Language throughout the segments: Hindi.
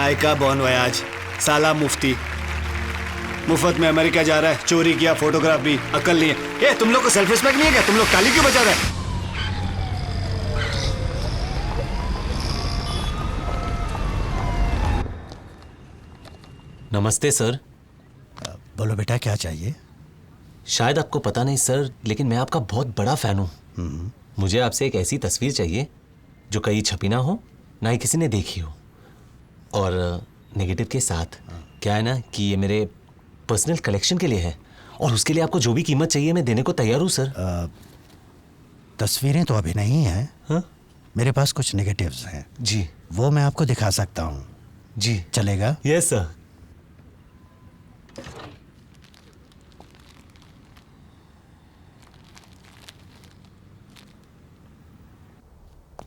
काय का बॉन वयाज, साला मुफ्ती मुफ्त में अमेरिका जा रहा है, चोरी किया, फोटोग्राफ भी, अकल नहीं है। ये तुम लोग को सेल्फ रिस्पेक्ट नहीं है क्या? तुम लोग ताली क्यों बजा रहे हैं? नमस्ते सर। बोलो बेटा, क्या चाहिए? शायद आपको पता नहीं सर, लेकिन मैं आपका बहुत बड़ा फैन हूँ। मुझे आपसे एक ऐसी तस्वीर चाहिए जो कहीं छपी ना हो, ना ही किसी ने देखी हो, और नेगेटिव के साथ। क्या है ना कि ये मेरे पर्सनल कलेक्शन के लिए है, और उसके लिए आपको जो भी कीमत चाहिए मैं देने को तैयार हूँ सर। तस्वीरें तो अभी नहीं हैं। हाँ? मेरे पास कुछ नेगेटिव्स हैं जी वो मैं आपको दिखा सकता हूँ। जी चलेगा? Yes sir.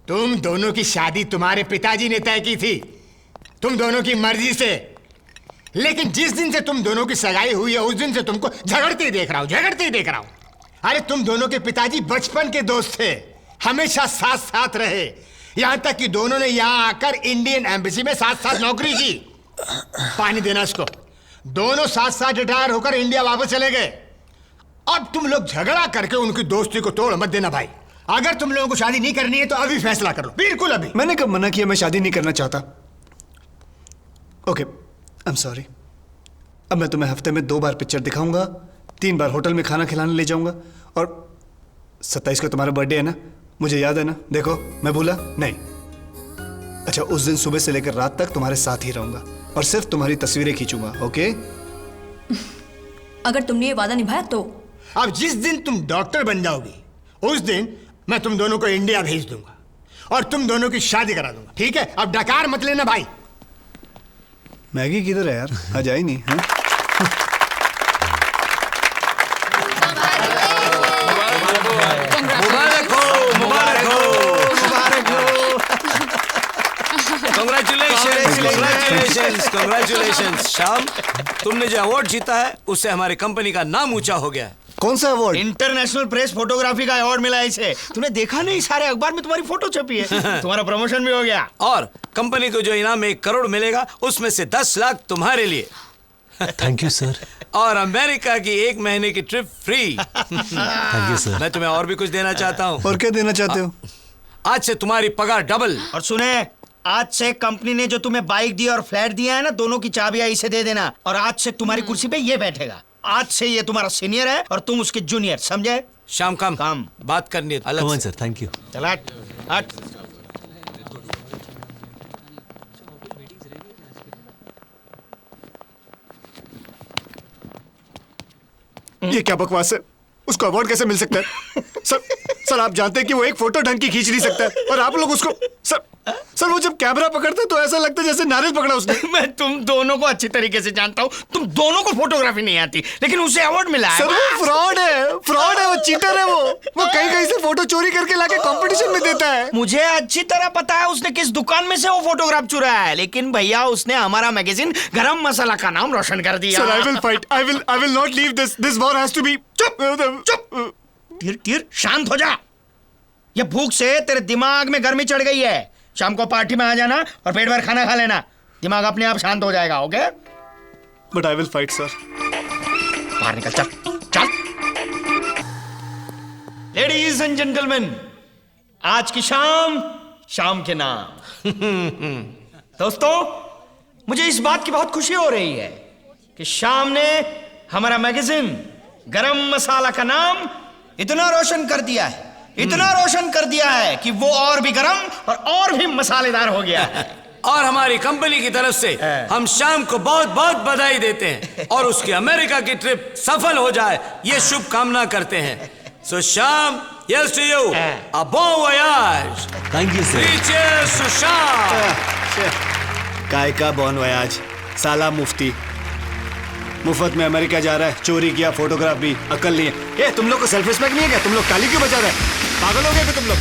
तुम दोनों की शादी तुम्हारे पिताजी ने तय की थी, तुम दोनों की मर्जी से। लेकिन जिस दिन से तुम दोनों की सगाई हुई है उस दिन से तुमको झगड़ते ही देख रहा हूं। अरे तुम दोनों के पिताजी बचपन के दोस्त थे, हमेशा साथ साथ रहे, यहां तक कि दोनों ने यहां आकर इंडियन एम्बेसी में साथ साथ नौकरी की। पानी देना इसको। दोनों साथ साथ रिटायर होकर इंडिया वापस चले गए। अब तुम लोग झगड़ा करके उनकी दोस्ती को तोड़ मत देना भाई। अगर तुम लोगों को शादी नहीं करनी है तो अभी फैसला कर लो, बिल्कुल अभी। मैंने कब मना किया मैं शादी नहीं करना चाहता? Okay, I am sorry. अब मैं तुम्हें हफ्ते में 2 बार पिक्चर दिखाऊंगा, 3 बार होटल में खाना खिलाने ले जाऊंगा, और 27 को तुम्हारा बर्थडे है ना, मुझे याद है ना? देखो, मैं भूला नहीं। अच्छा, उस दिन सुबह से लेकर रात तक तुम्हारे साथ ही रहूंगा और सिर्फ तुम्हारी तस्वीरें खींचूंगा, ओके? अगर तुमने ये वादा निभाया तो? अब जिस दिन तुम डॉक्टर बन जाओगी उस दिन मैं तुम दोनों को इंडिया भेज दूंगा और तुम दोनों की शादी करा दूंगा, ठीक है? अब डकार मत लेना भाई। मैगी किधर है यार? आज आई नहीं है? Congratulations श्याम, तुमने जो अवार्ड जीता है उससे हमारी कंपनी का नाम ऊंचा हो गया है। कौन सा अवार्ड? इंटरनेशनल प्रेस फोटोग्राफी का अवार्ड मिला है इसे। तूने देखा नहीं, सारे अखबार में तुम्हारी फोटो छपी है। तुम्हारा प्रमोशन भी हो गया। और कंपनी को जो इनाम 1 करोड़ मिलेगा उसमें से 10 लाख तुम्हारे लिए। Thank you sir. और अमेरिका की 1 महीने की trip free. Thank you sir. मैं तुम्हें और भी कुछ देना चाहता हूँ। और क्या देना चाहते हो? आज से तुम्हारी पगार डबल। और सुने, आज से कंपनी ने जो तुम्हें बाइक दी और फ्लैट दिया है ना, दोनों की चाबियां इसे दे देना। और आज से तुम्हारी कुर्सी पे ये बैठेगा। आज से ये तुम्हारा सीनियर है और तुम उसके जूनियर, समझे? शाम काम बात करनी है अलग से। Sir, thank you. चल हट हट। ये क्या बकवास है? उसको अवार्ड कैसे मिल सकता है? सर आप जानते हैं कि वो एक फोटो ढंग की खींच नहीं सकता है, और आप लोग उसको सर वो जब कैमरा पकड़ता है तो ऐसा लगता है जैसे नारियल पकड़ा उसने। मैं तुम दोनों को अच्छी तरीके से जानता हूँ। तुम दोनों को फोटोग्राफी नहीं आती, लेकिन उसे अवार्ड मिला है। सर वो फ्रॉड है, वो चीटर है। वो कहीं कहीं से फोटो चोरी करके लाके कंपटीशन में देता है। मुझे अच्छी तरह पता है उसने किस दुकान में से वो फोटोग्राफ चुराया है, लेकिन भैया उसने हमारा मैगजीन गरम मसाला का नाम रोशन कर दिया। Sir I will fight, I will not leave this war has to be. चुप। टीर शांत हो जा। ये भूख से तेरे दिमाग में गर्मी चढ़ गई है। शाम को पार्टी में आ जाना और पेट भर खाना खा लेना, दिमाग अपने आप शांत हो जाएगा, okay? But I will fight sir. बाहर निकल, चल। लेडीज एंड जेंटलमैन, आज की शाम के नाम। दोस्तों, मुझे इस बात की बहुत खुशी हो रही है कि शाम ने हमारा मैगजीन गरम मसाला का नाम इतना रोशन कर दिया है कि वो और भी गरम और भी मसालेदार हो गया है। और हमारी कंपनी की तरफ से हम शाम को बहुत बहुत बधाई देते हैं और उसकी अमेरिका की ट्रिप सफल हो जाए ये शुभ कामना करते हैं। सो शाम, here's to you, a bon voyage. Thank you sir. Three cheers to शाम। काय का बॉन वयाज, साला मुफ्ती मुफ्त में अमेरिका जा रहा है, चोरी किया, फोटोग्राफ भी, अकल नहीं है। ये तुम लोग को सेल्फ रिस्पेक्ट नहीं है क्या? तुम लोग ताली क्यों बजा रहे हैं? पागल हो गए तुम लोग?